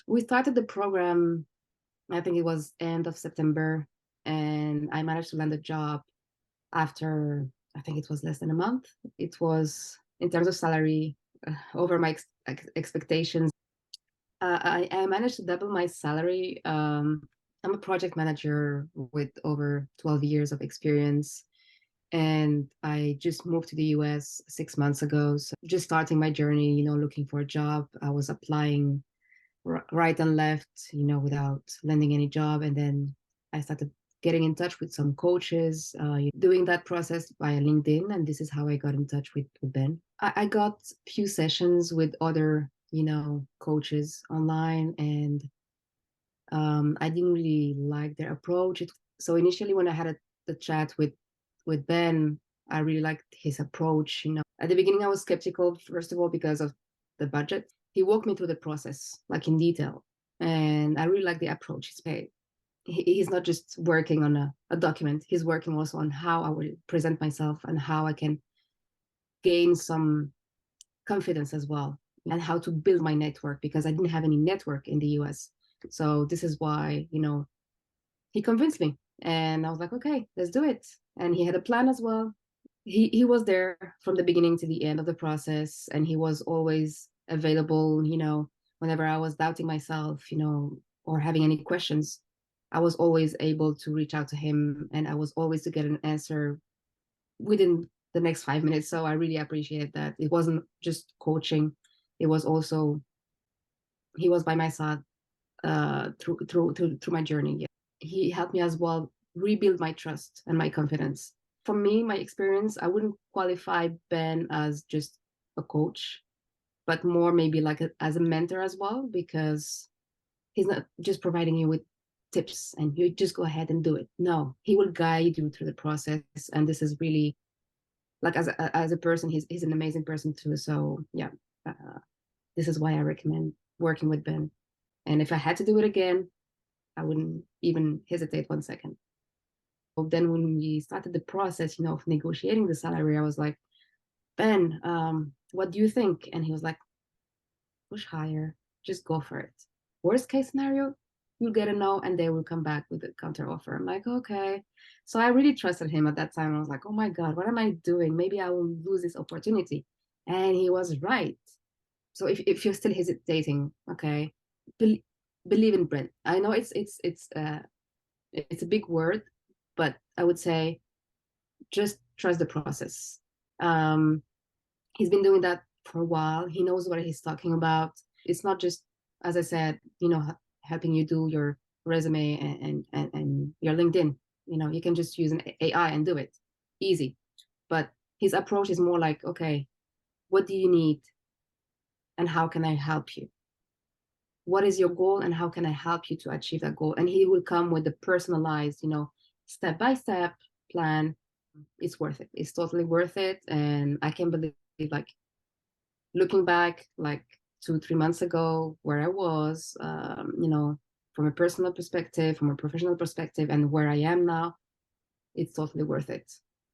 We started the program, I think it was end of September, and I managed to land a job after, I think it was less than a month. It was, in terms of salary, over my expectations. I managed to double my salary. I'm a project manager with over 12 years of experience, and I just moved to the US 6 months ago. So just starting my journey, looking for a job. I was applying right and left, without landing any job. And then I started getting in touch with some coaches, doing that process via LinkedIn. And this is how I got in touch with Ben. I got few sessions with other, coaches online, and I didn't really like their approach. So initially, when I had the chat with Ben, I really liked his approach. At the beginning, I was skeptical, first of all, because of the budget. He walked me through the process, like in detail, and I really like the approach he's made. He's not just working on a document; he's working also on how I will present myself and how I can gain some confidence as well, and how to build my network, because I didn't have any network in the US. So this is why, he convinced me, and I was like, okay, let's do it. And he had a plan as well. He was there from the beginning to the end of the process, and he was always available, whenever I was doubting myself, or having any questions. I was always able to reach out to him, and I was always to get an answer within the next 5 minutes. So I really appreciate that. It wasn't just coaching, it was also, he was by my side through my journey. Yeah. He helped me as well rebuild my trust and my confidence. For me, my experience, I wouldn't qualify Ben as just a coach, but more maybe like as a mentor as well, because he's not just providing you with tips and you just go ahead and do it. No, he will guide you through the process. And this is really, like, as a person, he's an amazing person too. So yeah, this is why I recommend working with Ben. And if I had to do it again, I wouldn't even hesitate 1 second. But then when we started the process, of negotiating the salary, I was like, Ben, what do you think? And he was like, push higher, just go for it. Worst case scenario, you'll get a no, and they will come back with a counter offer. I'm like, okay. So I really trusted him at that time. I was like, oh my God, what am I doing? Maybe I will lose this opportunity. And he was right. So if you're still hesitating, okay, be- believe in Brent. I know it's a big word, but I would say just trust the process. Um, he's been doing that for a while. He knows what he's talking about. It's not just, as I said, helping you do your resume and your LinkedIn. You can just use an AI and do it easy. But his approach is more like, okay, what do you need and how can I help you? What is your goal and how can I help you to achieve that goal? And he will come with a personalized, step-by-step plan. It's worth it. It's totally worth it. And I can believe, like, looking back, like 2 3 months ago, where I was, from a personal perspective, from a professional perspective, and where I am now, it's totally worth it.